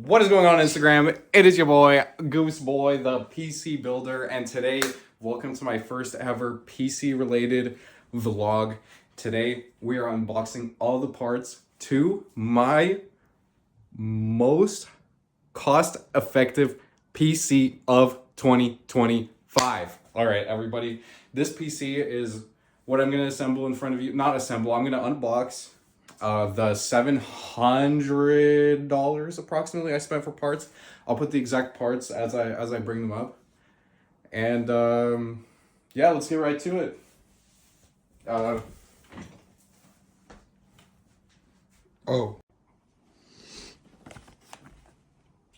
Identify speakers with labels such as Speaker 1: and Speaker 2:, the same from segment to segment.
Speaker 1: What is going on Instagram? It is your boy, Goose Boy, the PC Builder, and today, welcome to my first ever PC related vlog. Today, we are unboxing all the parts to my most cost-effective PC of 2025. All right, everybody, this PC is what I'm gonna assemble in front of you. Not assemble, I'm gonna unbox. The $700 approximately I spent for parts. I'll put the exact parts as I bring them up. And yeah, let's get right to it.
Speaker 2: Oh.
Speaker 1: All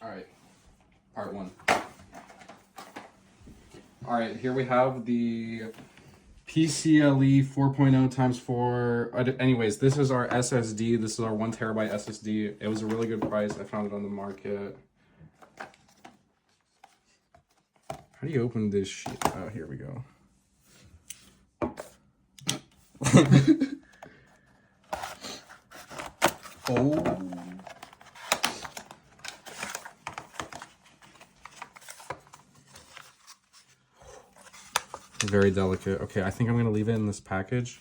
Speaker 1: right, part one. All right, here we have the PCLE 4.0 times 4. Anyways, this is our SSD. This is our 1 terabyte SSD. It was a really good price. I found it on the market. How do you open this shit? Oh, here we go. Oh. Very delicate. Okay, I think I'm gonna leave it in this package,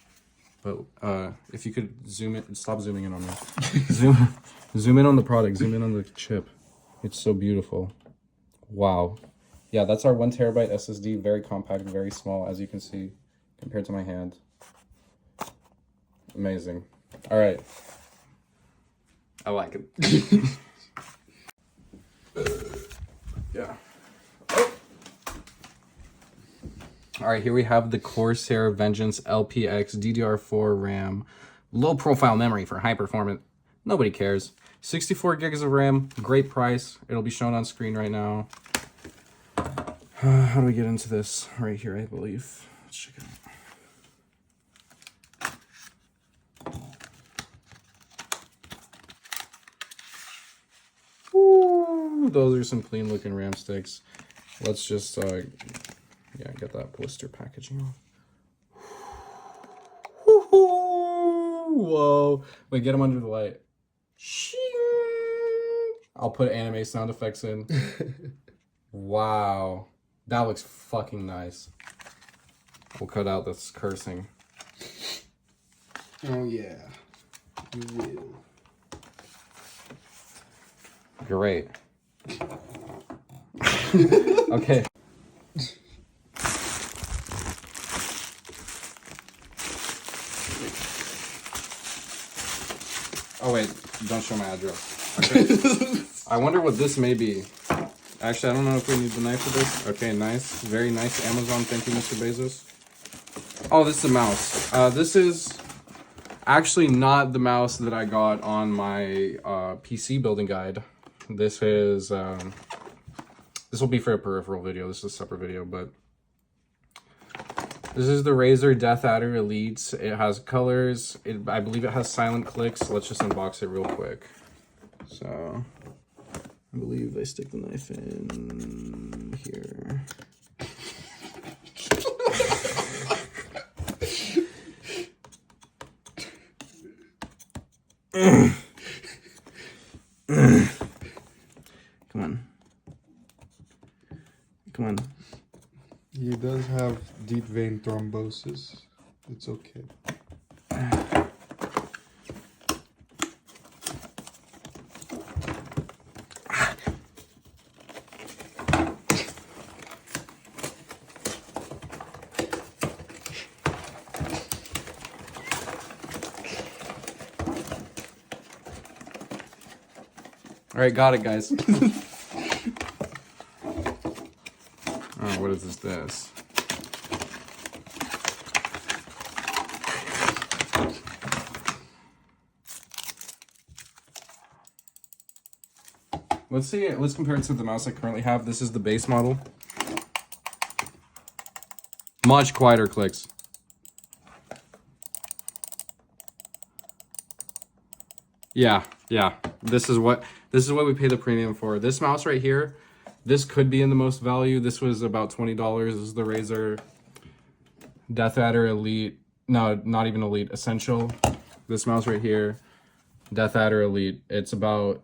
Speaker 1: but if you could zoom it, stop zooming in on me. zoom in on the product. Zoom in on the chip. It's so beautiful. Wow. Yeah, that's our 1 terabyte SSD. Very compact, very small, as you can see, compared to my hand. Amazing. All right. I like it. Yeah. All right, here we have the Corsair Vengeance LPX DDR4 RAM, low profile memory for high performance. Nobody cares. 64 gigs of RAM, great price. It'll be shown on screen right now. How do we get into this? Right here, I believe. Let's check it out. Ooh, those are some clean looking RAM sticks. Let's just yeah, get that blister packaging off. Whoa. Wait, get them under the light. I'll put anime sound effects in. Wow. That looks fucking nice. We'll cut out this cursing.
Speaker 2: Oh, yeah. You will.
Speaker 1: Great. Okay. Oh wait, don't show my address. Okay. I wonder what this may be. Actually, I don't know if we need the knife for this. Okay, nice. Very nice. Amazon, thank you, Mr. Bezos. Oh, this is a mouse. This is actually not the mouse that I got on my PC building guide. This is, this will be for a peripheral video. This is a separate video, but this is the Razer DeathAdder Elite. It has colors. I believe it has silent clicks. Let's just unbox it real quick. So, I believe I stick the knife in here. Come on. Come on.
Speaker 2: He does have deep vein thrombosis. It's okay.
Speaker 1: All right, got it, guys. Oh, what is this? Let's see. Let's compare it to the mouse I currently have. This is the base model. Much quieter clicks. Yeah. This is what we pay the premium for. This mouse right here, this could be in the most value. This was about $20. This is the Razer DeathAdder Elite. No, not even Elite. Essential. This mouse right here. Death Adder Elite. It's about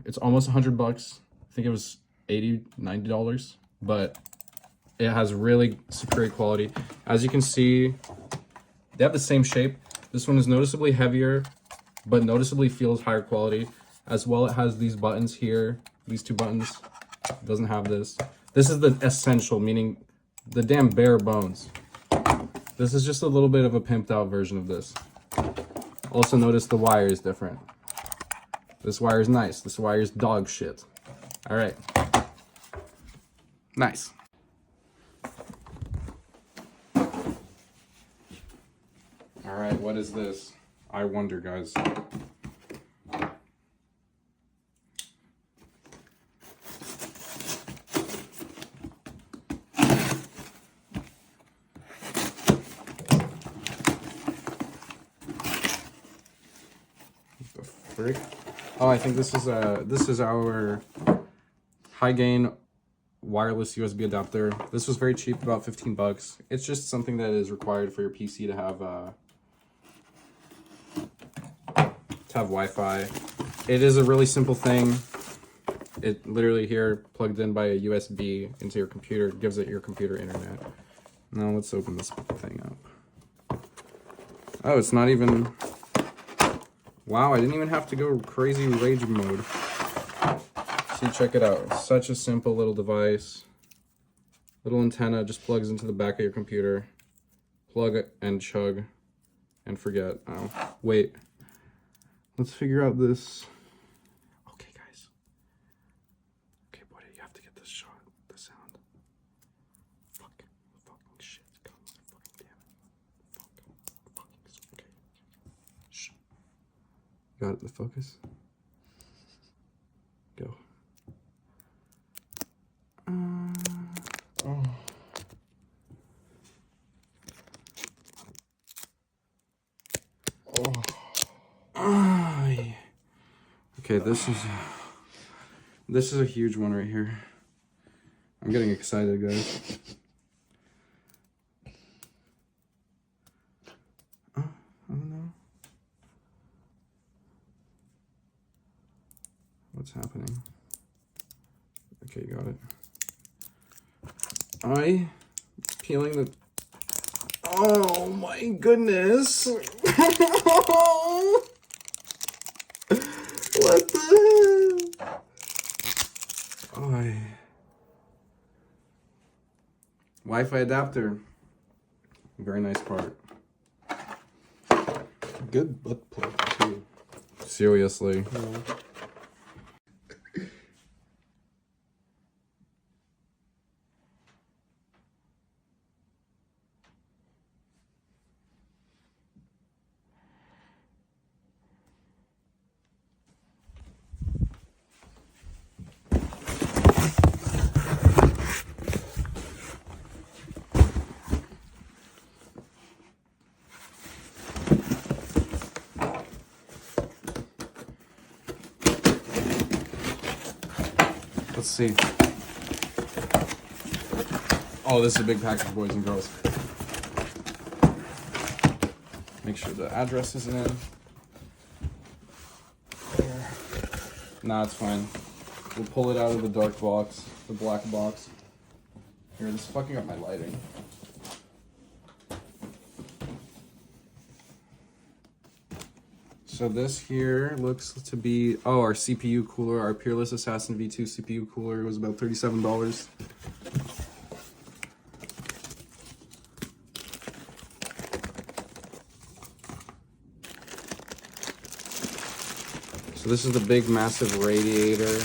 Speaker 1: it's almost $100. I think it was $80-$90, but it has really superior quality. As you can see, they have the same shape. This one is noticeably heavier, but noticeably feels higher quality. As well, it has these buttons here, these two buttons. It doesn't have this. This is the essential, meaning the damn bare bones. This is just a little bit of a pimped out version of this. Also notice the wire is different. This wire is nice. This wire is dog shit. All right. Nice. All right, what is this? I wonder, guys. Frick. Oh, I think this is our high gain wireless USB adapter. This was very cheap, about $15. It's just something that is required for your PC to have Wi-Fi. It is a really simple thing. It literally here plugged in by a USB into your computer, gives it your computer internet. Now let's open this thing up. Oh, it's not even. Wow, I didn't even have to go crazy rage mode. See, check it out. It's such a simple little device. Little antenna just plugs into the back of your computer. Plug it and chug and forget. Oh, wait. Let's figure out this. Okay, guys. Okay, boy, you have to get this shot. The sound. Fucking shit. Come on, fucking damn it. Fucking okay. Shh. Got it, the focus. Go.
Speaker 2: Oh.
Speaker 1: Okay, this is a huge one right here. I'm getting excited, guys. I don't know. What's happening? Okay, got it. Peeling the. Oh my goodness! What the hell? Wi-Fi adapter. Very nice part.
Speaker 2: Good butt plug too.
Speaker 1: Seriously.
Speaker 2: Yeah.
Speaker 1: Let's see. Oh, this is a big package, boys and girls. Make sure the address is in. Nah, it's fine. We'll pull it out of the dark box, the black box. Here, this is fucking up my lighting. So this here looks to be, oh, our CPU cooler, our Peerless Assassin V2 CPU cooler. It was about $37. So this is the big, massive radiator.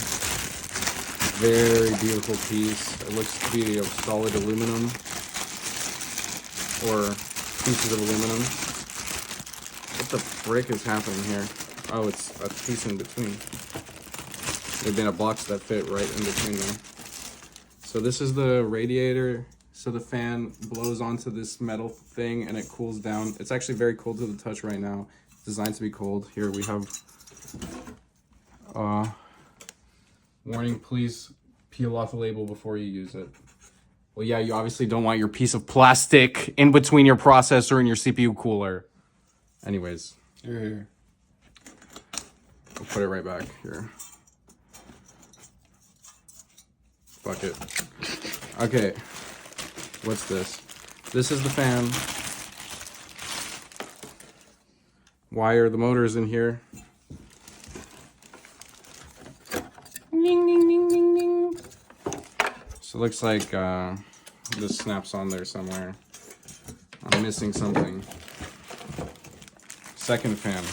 Speaker 1: Very beautiful piece. It looks to be of solid aluminum or pieces of aluminum. What the frick is happening here? Oh, it's a piece in between. There'd been a box that fit right in between there. So this is the radiator. So the fan blows onto this metal thing and it cools down. It's actually very cold to the touch right now. It's designed to be cold. Here we have warning, please peel off the label before you use it. Well, yeah, you obviously don't want your piece of plastic in between your processor and your CPU cooler. Anyways.
Speaker 2: Here.
Speaker 1: I'll put it right back here. Fuck it. Okay. What's this? This is the fan. Why are the motors in here? Ding, ding, ding, ding, ding. So it looks like this snaps on there somewhere. I'm missing something. Second fan.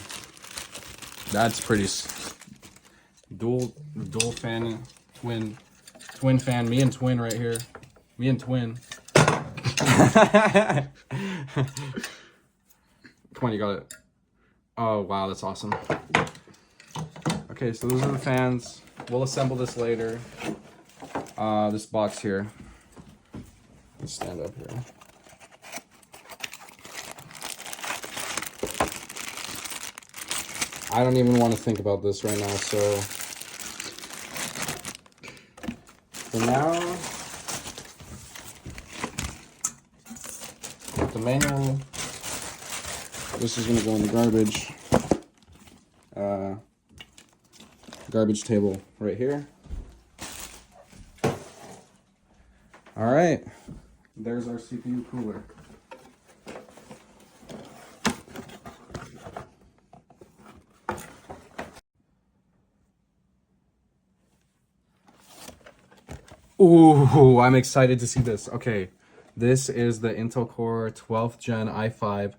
Speaker 1: That's pretty dual fan, twin fan. Me and twin right here. Me and twin. Come on, you got it. Oh wow, that's awesome. Okay, so those are the fans. We'll assemble this later. This box here. Let's stand up here. I don't even want to think about this right now, so for now, the manual, this is going to go in the garbage table right here. All right, there's our CPU cooler. Ooh, I'm excited to see this. Okay, this is the Intel Core 12th Gen i5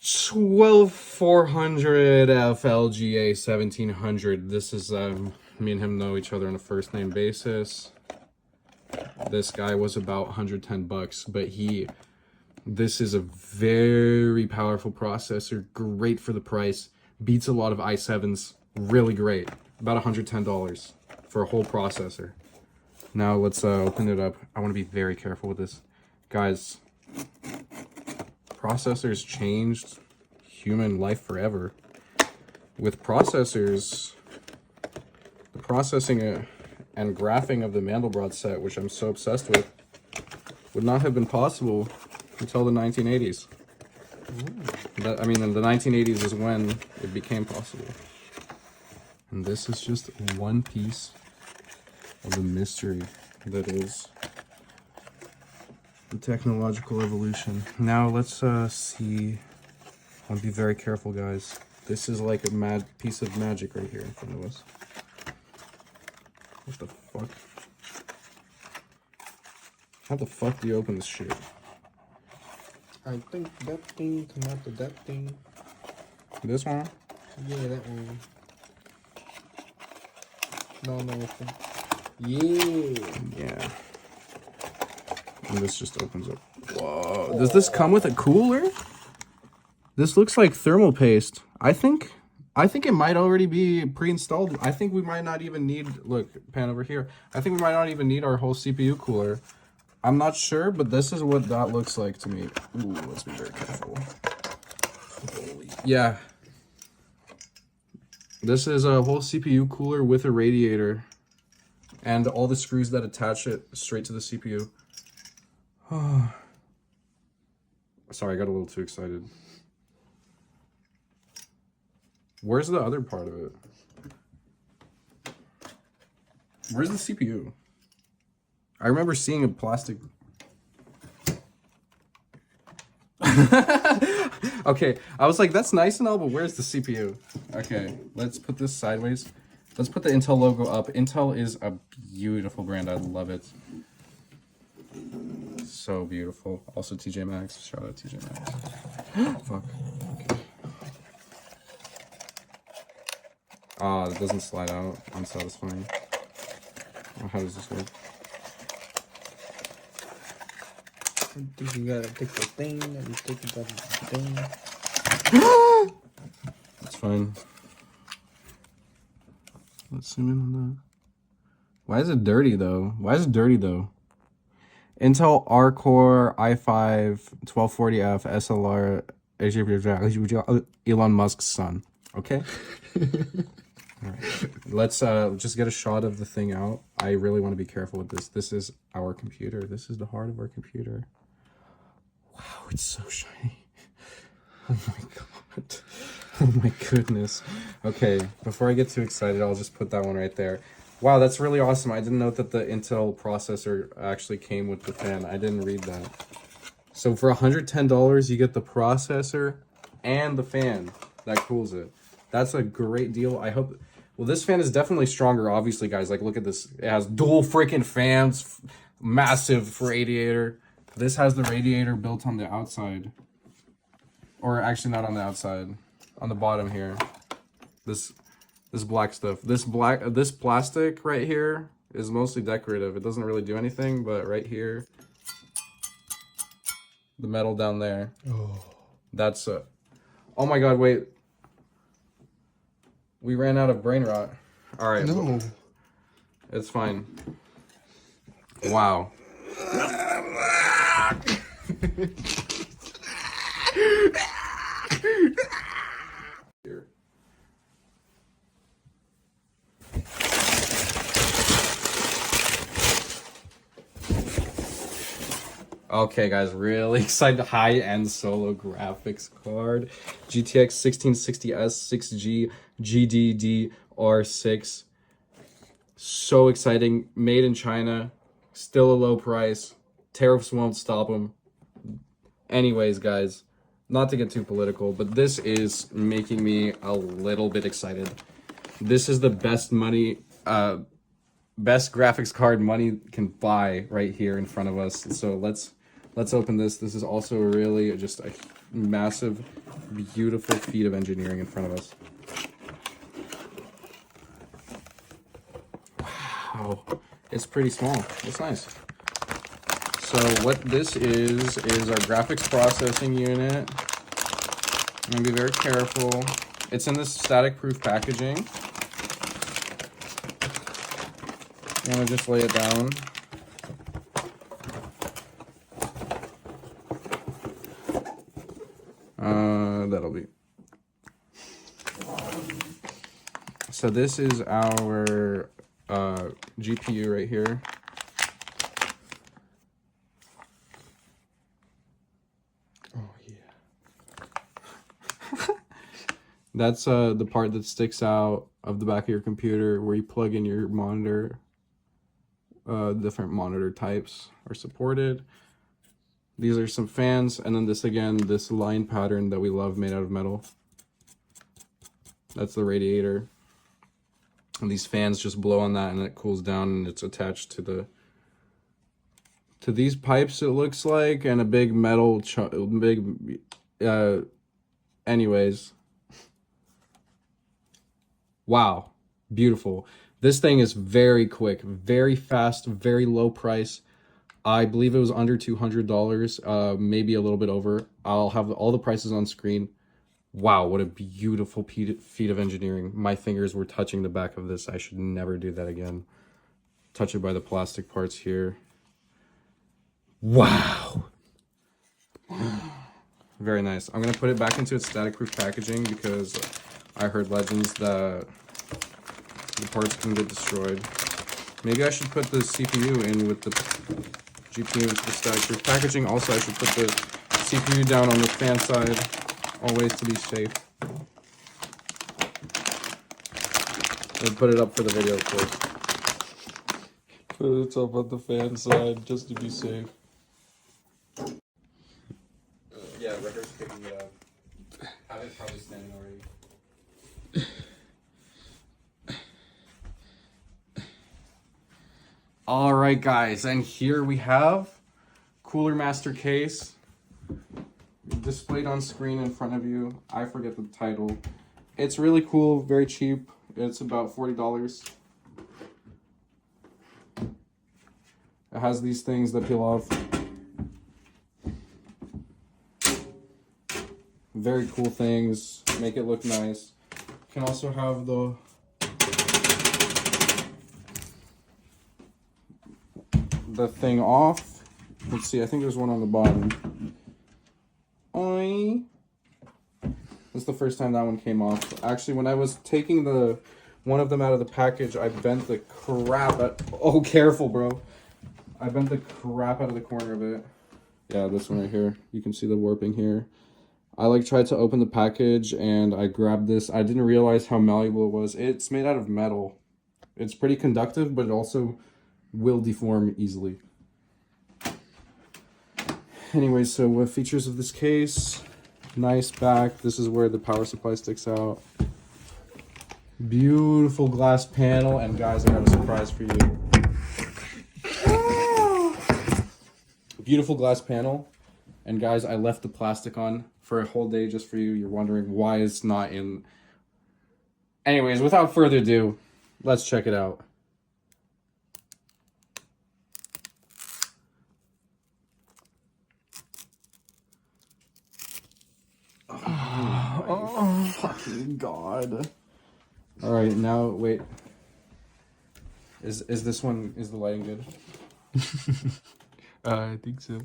Speaker 1: 12400 FLGA 1700. This is, me and him know each other on a first name basis. This guy was about 110 bucks, but this is a very powerful processor, great for the price, beats a lot of i7s, really great, about $110 for a whole processor. Now let's open it up. I want to be very careful with this. Guys, processors changed human life forever. With processors, the processing and graphing of the Mandelbrot set, which I'm so obsessed with, would not have been possible until the 1980s. I mean, in the 1980s is when it became possible. And this is just one piece of the mystery that is the technological evolution. Now let's see. I want to be very careful, guys. This is like a mad piece of magic right here in front of us. What the fuck? How the fuck do you open this shit?
Speaker 2: I think that thing come out to that thing.
Speaker 1: This one?
Speaker 2: Yeah, that one. No.
Speaker 1: Yeah. And this just opens up. Whoa. Does this come with a cooler? This looks like thermal paste. I think it might already be pre-installed. I think we might not even need, look, pan over here. I think we might not even need our whole CPU cooler. I'm not sure, but this is what that looks like to me. Ooh, let's be very careful. Holy, yeah. This is a whole CPU cooler with a radiator and all the screws that attach it straight to the CPU. Sorry, I got a little too excited. Where's the other part of it? Where's the CPU? I remember seeing a plastic... Okay, I was like, that's nice and all, but where's the CPU? Okay, let's put this sideways. Let's put the Intel logo up. Intel is a beautiful brand. I love it. So beautiful. Also TJ Maxx. Shout out TJ Maxx. Fuck. Okay. Ah, it doesn't slide out. Unsatisfying. Oh, how does this work?
Speaker 2: I think you gotta take the thing and you take the thing.
Speaker 1: That's fine. Let's zoom in on that. Why is it dirty though? Intel R-Core i5 1240F SLR Elon Musk's son. Okay? Alright. Let's just get a shot of the thing out. I really want to be careful with this. This is our computer. This is the heart of our computer. Wow, it's so shiny. Oh my god. Oh my goodness. Okay, before I get too excited, I'll just put that one right there. Wow, that's really awesome. I didn't know that the Intel processor actually came with the fan. I didn't read that. So for $110, you get the processor and the fan that cools it. That's a great deal. I hope... Well, this fan is definitely stronger, obviously, guys. Like, look at this. It has dual freaking fans. Massive radiator. This has the radiator built on the outside. Or actually not on the outside. On the bottom here. This black stuff. This plastic right here is mostly decorative. It doesn't really do anything, but right here, the metal down there.
Speaker 2: Oh.
Speaker 1: That's oh my god, wait. We ran out of brain rot. All right.
Speaker 2: No.
Speaker 1: It's fine. Wow. Here. Okay, guys, really excited. High-end solo graphics card. GTX 1660S 6G GDDR6. So exciting. Made in China. Still a low price. Tariffs won't stop them. Anyways, guys, not to get too political, but this is making me a little bit excited. This is the best money, best graphics card money can buy right here in front of us. So let's open this. This is also really just a massive, beautiful feat of engineering in front of us. Wow, it's pretty small. It's nice. So what this is our graphics processing unit. I'm gonna be very careful. It's in this static-proof packaging. I'm gonna just lay it down. That'll be. So this is our GPU right here.
Speaker 2: Oh yeah.
Speaker 1: That's the part that sticks out of the back of your computer where you plug in your monitor. Different monitor types are supported. These are some fans, and then this again, this line pattern that we love made out of metal. That's the radiator. And these fans just blow on that and it cools down, and it's attached to these pipes, it looks like, and a big metal anyways. Wow, beautiful. This thing is very quick, very fast, very low price. I believe it was under $200, maybe a little bit over. I'll have all the prices on screen. Wow, what a beautiful feat of engineering. My fingers were touching the back of this. I should never do that again. Touch it by the plastic parts here. Wow. Very nice. I'm going to put it back into its static-proof packaging because I heard legends that the parts can get destroyed. Maybe I should put the CPU in with the GPU into the static-proof packaging. Also, I should put the CPU down on the fan side, always to be safe. And put it up for the video, of course.
Speaker 2: Put it up on the fan side just to be safe.
Speaker 1: Yeah, Record's picking it up. Have it probably standing already. All right, guys, and here we have Cooler Master case displayed on screen in front of you. I forget the title. It's really cool, very cheap. It's about $40. It has these things that peel off. Very cool things, make it look nice. Can also have the thing off. Let's see, I think there's one on the bottom. Oi. This is the first time that one came off. Actually, when I was taking one of them out of the package, I bent the crap out. Oh, careful, bro. I bent the crap out of the corner of it. Yeah, this one right here. You can see the warping here. I like tried to open the package and I grabbed this. I didn't realize how malleable it was. It's made out of metal. It's pretty conductive, but it also will deform easily. Anyway, so what features of this case? Nice back. This is where the power supply sticks out. Beautiful glass panel. And guys, I got a surprise for you. Beautiful glass panel. And guys, I left the plastic on for a whole day just for you. You're wondering why it's not in. Anyways, without further ado, let's check it out. Oh, fucking God. All right, now wait. Is this one, is the lighting good?
Speaker 2: I think so.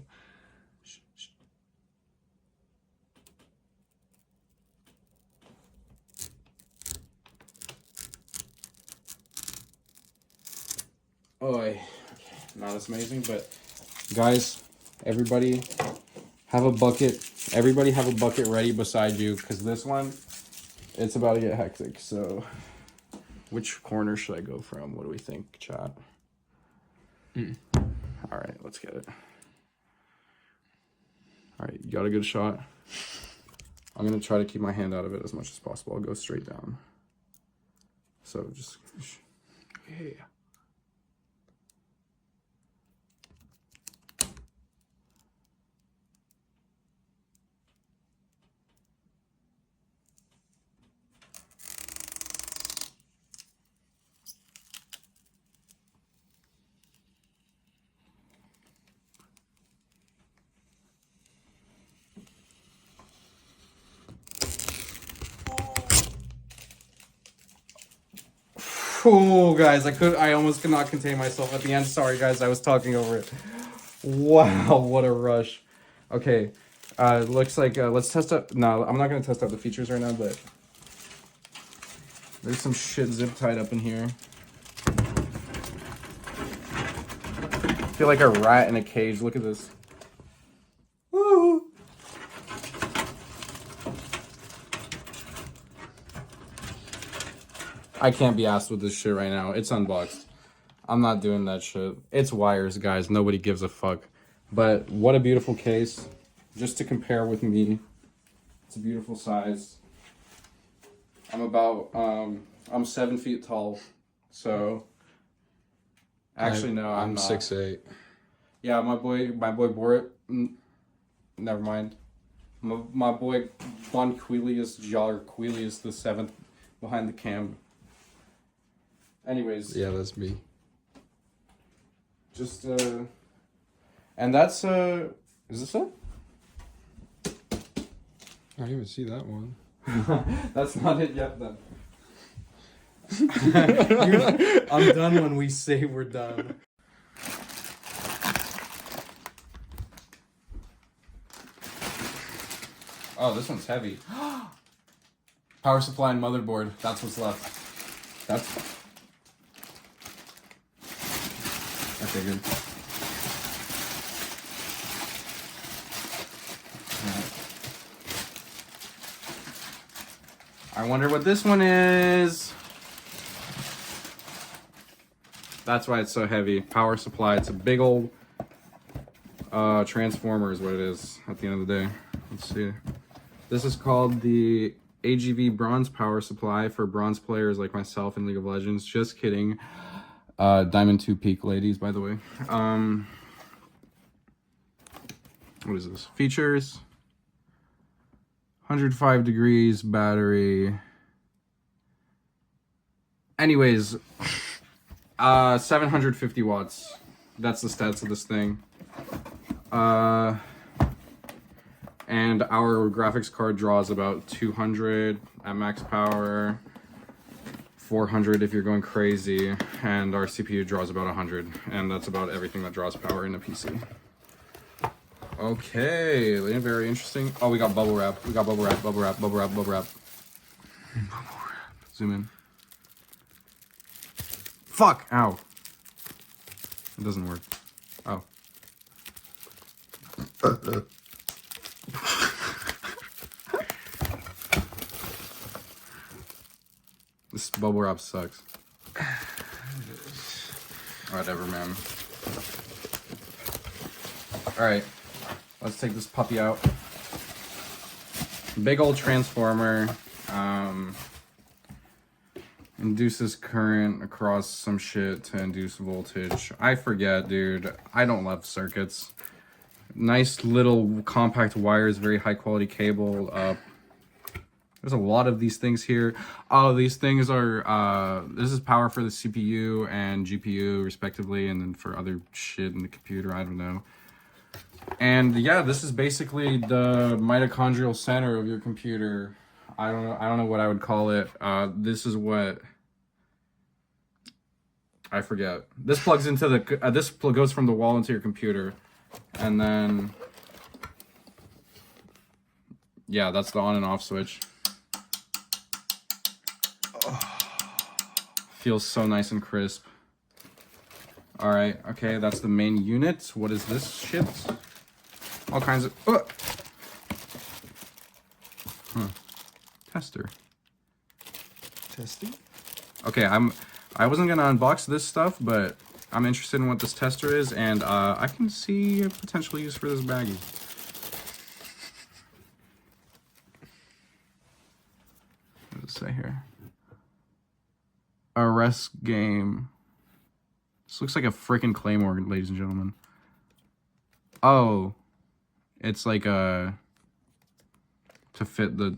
Speaker 1: Oh, okay. Not as amazing, but guys, everybody have a bucket. Everybody have a bucket ready beside you, because this one, it's about to get hectic. So, which corner should I go from? What do we think, chat? All right, let's get it. All right, you got a good shot. I'm gonna try to keep my hand out of it as much as possible. I'll go straight down. So just, yeah. Oh, guys, I almost could not contain myself at the end. Sorry, guys, I was talking over it. Wow, what a rush. Okay, looks like, let's test out, no, I'm not going to test out the features right now, but there's some shit zip tied up in here. I feel like a rat in a cage. Look at this. Woo! I can't be asked with this shit right now. It's unboxed. I'm not doing that shit. It's wires, guys. Nobody gives a fuck. But what a beautiful case. Just to compare with me. It's a beautiful size. I'm 7 feet tall. So actually no, I'm not.
Speaker 2: 6'8".
Speaker 1: Yeah, my boy Borit. Never mind. My boy Von Quilius Jar Quilius the 7th behind the cam. Anyways.
Speaker 2: Yeah, that's me.
Speaker 1: Just and that's is this it?
Speaker 2: I didn't even see that one.
Speaker 1: That's not it yet then. I'm done when we say we're done. Oh, this one's heavy. Power supply and motherboard. That's what's left. That's okay. Good. I wonder what this one is. That's why it's so heavy. Power supply. It's a big old transformer is what it is at the end of the day. Let's see. This is called the AGV Bronze Power Supply for bronze players like myself in League of Legends. Just kidding. Diamond 2 Peak ladies, by the way. What is this? Features. 105 degrees battery. Anyways, 750 watts. That's the stats of this thing. And our graphics card draws about 200 at max power, 400 if you're going crazy, and our CPU draws about 100, and that's about everything that draws power in a PC. Okay, very interesting. Oh, we got bubble wrap. We got bubble wrap, bubble wrap, bubble wrap, bubble wrap. Bubble wrap. Zoom in. Fuck! Ow. It doesn't work. Oh. This bubble wrap sucks. Whatever, man. Alright. Let's take this puppy out. Big old transformer. Induces current across some shit to induce voltage. I forget, dude. I don't love circuits. Nice little compact wires, very high quality cable. There's a lot of these things here. Oh, these things are, this is power for the CPU and GPU respectively, and then for other shit in the computer, I don't know. And yeah, this is basically the mitochondrial center of your computer. I don't know what I would call it. This is what, I forget. This plugs into the, this goes from the wall into your computer. And then, yeah, that's the on and off switch. Feels so nice and crisp. All right, okay, that's the main unit. What is this shit? All kinds of, tester.
Speaker 2: Testing?
Speaker 1: Okay, I wasn't gonna unbox this stuff, but I'm interested in what this tester is, and I can see a potential use for this baggie. What does it say here? A rest game. This looks like a freaking Claymore, ladies and gentlemen. Oh, it's like a to fit the.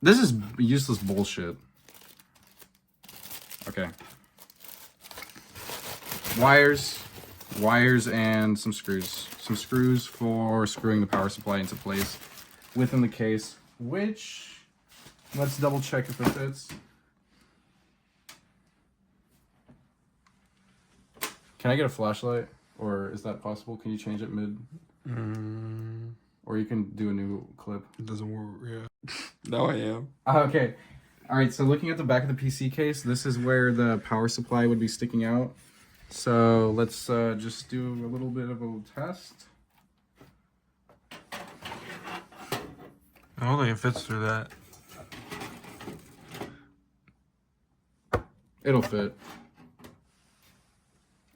Speaker 1: This is useless bullshit. Okay. Wires, and some screws. Some screws for screwing the power supply into place within the case, which, let's double check if it fits. Can I get a flashlight? Or is that possible? Can you change it mid? Or you can do a new clip.
Speaker 2: It doesn't work, yeah. Now I am.
Speaker 1: Okay. Alright, so looking at the back of the PC case, this is where the power supply would be sticking out. So let's just do a little bit of a test.
Speaker 2: I don't think it fits through that.
Speaker 1: It'll fit.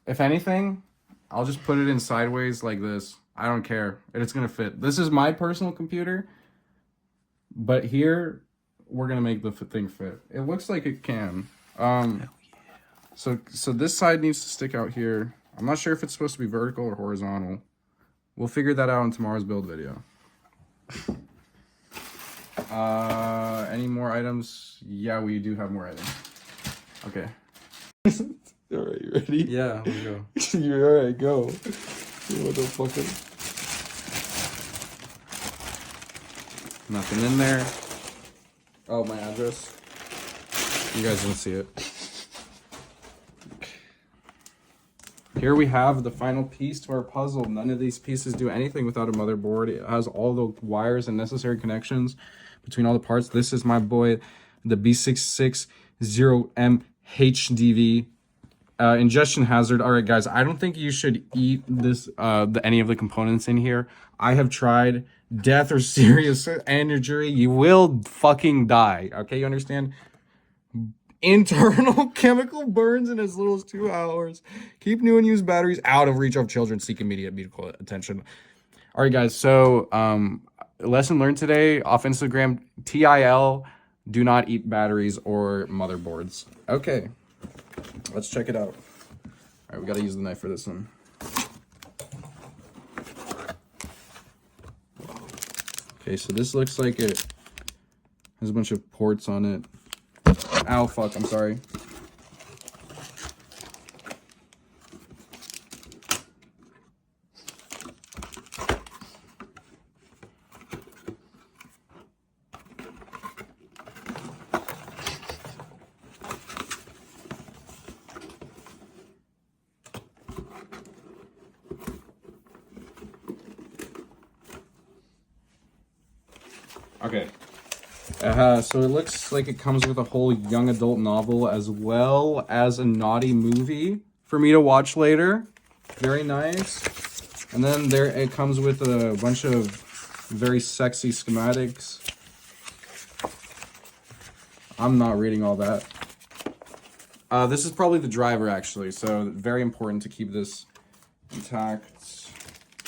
Speaker 1: If anything, I'll just put it in sideways like this. I don't care. It's gonna fit. This is my personal computer, but here we're gonna make the thing fit. It looks like it can. So this side needs to stick out here. I'm not sure if it's supposed to be vertical or horizontal. We'll figure that out in tomorrow's build video. Any more items? Yeah, we do have more items. Okay.
Speaker 2: Alright, you ready?
Speaker 1: Yeah, let's go.
Speaker 2: You're alright, go. Motherfucker.
Speaker 1: Nothing in there. Oh, my address. You guys didn't see it. Here we have the final piece to our puzzle. None of these pieces do anything without a motherboard. It has all the wires and necessary connections between all the parts. This is my boy, the B660M HDV. Ingestion hazard. All right, guys, I don't think you should eat this, any of the components in here. I have tried. Death or serious injury, you will fucking die. Okay, you understand? Internal chemical burns in as little as 2 hours. Keep new and used batteries out of reach of children. Seek immediate medical attention. All right, guys. So, lesson learned today off Instagram. TIL, do not eat batteries or motherboards. Okay, let's check it out. All right, we got to use the knife for this one. Okay, so this looks like it has a bunch of ports on it. Ow, fuck, I'm sorry. Okay. So it looks like it comes with a whole young adult novel as well as a naughty movie for me to watch later. Very nice. And then there it comes with a bunch of very sexy schematics. I'm not reading all that. This is probably the driver, actually, so very important to keep this intact.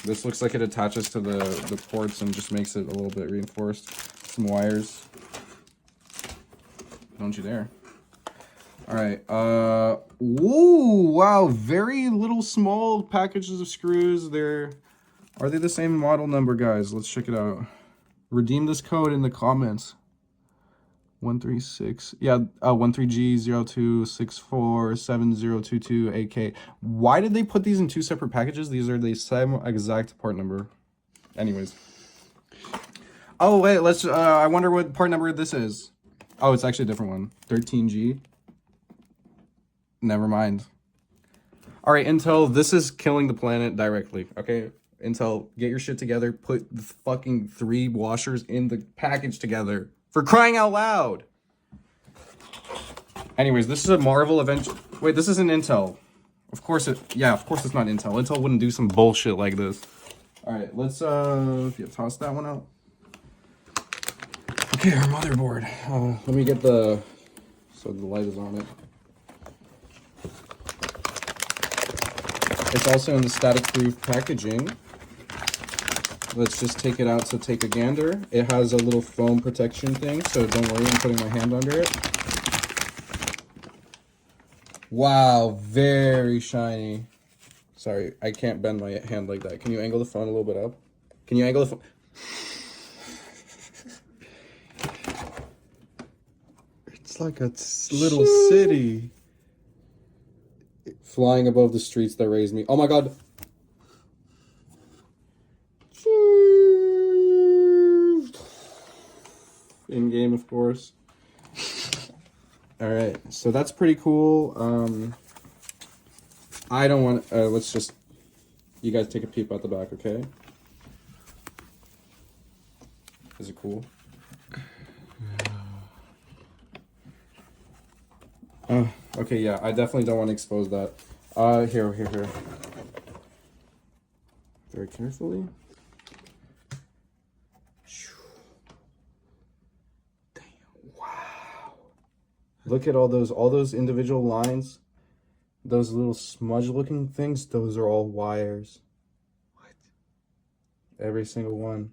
Speaker 1: This looks like it attaches to the ports and just makes it a little bit reinforced. Some wires. Don't you dare. Alright, whoa, wow, very little small packages of screws. Are they the same model number, guys? Let's check it out. Redeem this code in the comments. 136, yeah, 13G02647022AK. Why did they put these in two separate packages? These are the same exact part number. Anyways. Oh, wait, I wonder what part number this is. Oh, it's actually a different one. 13G. Never mind. All right, Intel, this is killing the planet directly, okay? Intel, get your shit together. Put the fucking 3 washers in the package together. For crying out loud! Anyways, this is a Marvel event. Wait, this isn't Intel. Of course it's not Intel. Intel wouldn't do some bullshit like this. All right, let's toss that one out. Okay, our motherboard. Let me get so the light is on it. It's also in the static-proof packaging. Let's just take it out to take a gander. It has a little foam protection thing, so don't worry, I'm putting my hand under it. Wow, very shiny. Sorry, I can't bend my hand like that. Can you angle the phone a little bit up? Can you angle the phone?
Speaker 2: It's like a little city.
Speaker 1: Flying above the streets that raised me. Oh my god. In game, of course. All right, so that's pretty cool. I don't want. Let's just. You guys take a peep out the back, okay? Is it cool? Okay, yeah. I definitely don't want to expose that. Here. Very carefully. Look at all those individual lines. Those little smudge looking things, those are all wires. What? Every single one.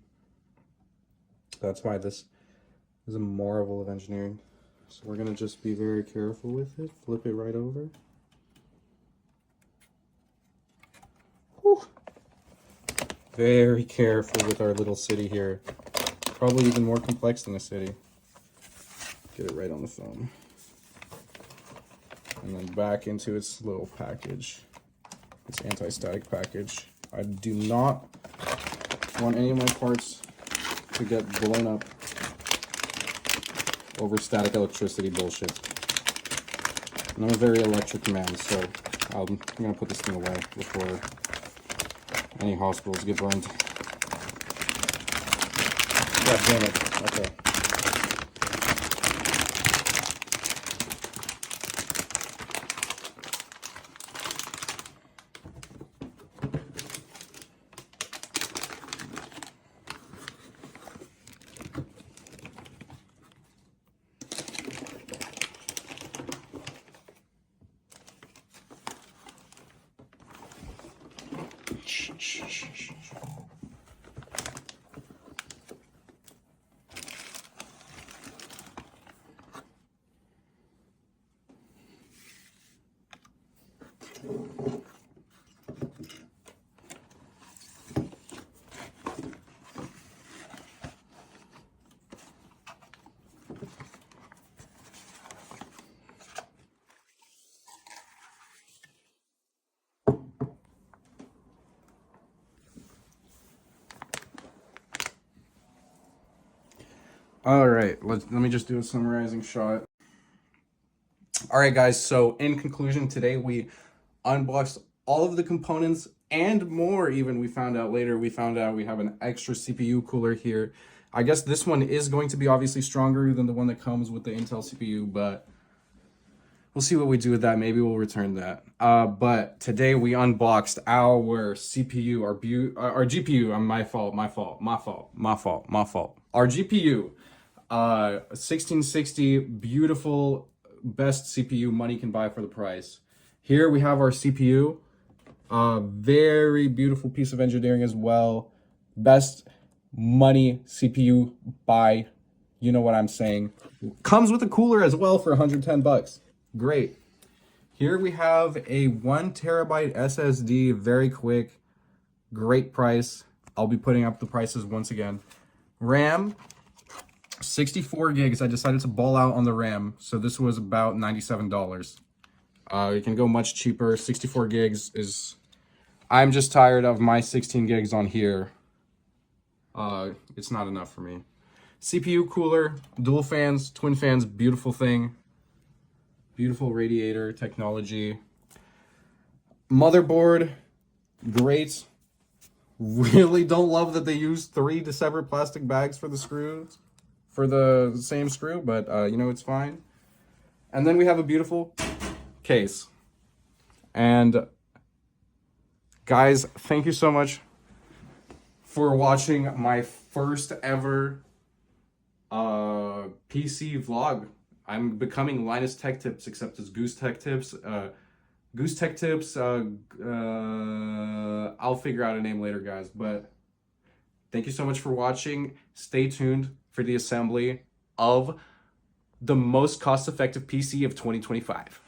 Speaker 1: That's why this is a marvel of engineering. So we're gonna just be very careful with it. Flip it right over. Whew. Very careful with our little city here. Probably even more complex than a city. Get it right on the phone. And then back into its little package, its anti-static package. I do not want any of my parts to get blown up over static electricity bullshit. And I'm a very electric man, so I'm gonna put this thing away before any hospitals get burned. God damn it. Okay. All right, let me just do a summarizing shot. All right, guys, so in conclusion, today we unboxed all of the components and more even. We found out we have an extra CPU cooler here. I guess this one is going to be obviously stronger than the one that comes with the Intel CPU, but we'll see what we do with that. Maybe we'll return that. But today we unboxed our CPU, our GPU. My fault. Our GPU. 1660, beautiful, best CPU money can buy for the price. Here we have our CPU. Very beautiful piece of engineering as well. Best money CPU buy. You know what I'm saying. Comes with a cooler as well for 110 bucks. Great. Here we have a 1 terabyte SSD, very quick, great price. I'll be putting up the prices once again. RAM, 64 gigs. I decided to ball out on the RAM, so this was about $97. You can go much cheaper. 64 gigs is... I'm just tired of my 16 gigs on here. It's not enough for me. CPU cooler, dual fans, twin fans, beautiful thing. Beautiful radiator technology. Motherboard, great. Really don't love that they use 3 separate plastic bags for the screws, for the same screw, but you know, it's fine. And then we have a beautiful case. And guys, thank you so much for watching my first ever PC vlog. I'm becoming Linus Tech Tips, except it's Goose Tech Tips. Goose Tech Tips, I'll figure out a name later, guys. But thank you so much for watching. Stay tuned for the assembly of the most cost-effective PC of 2025.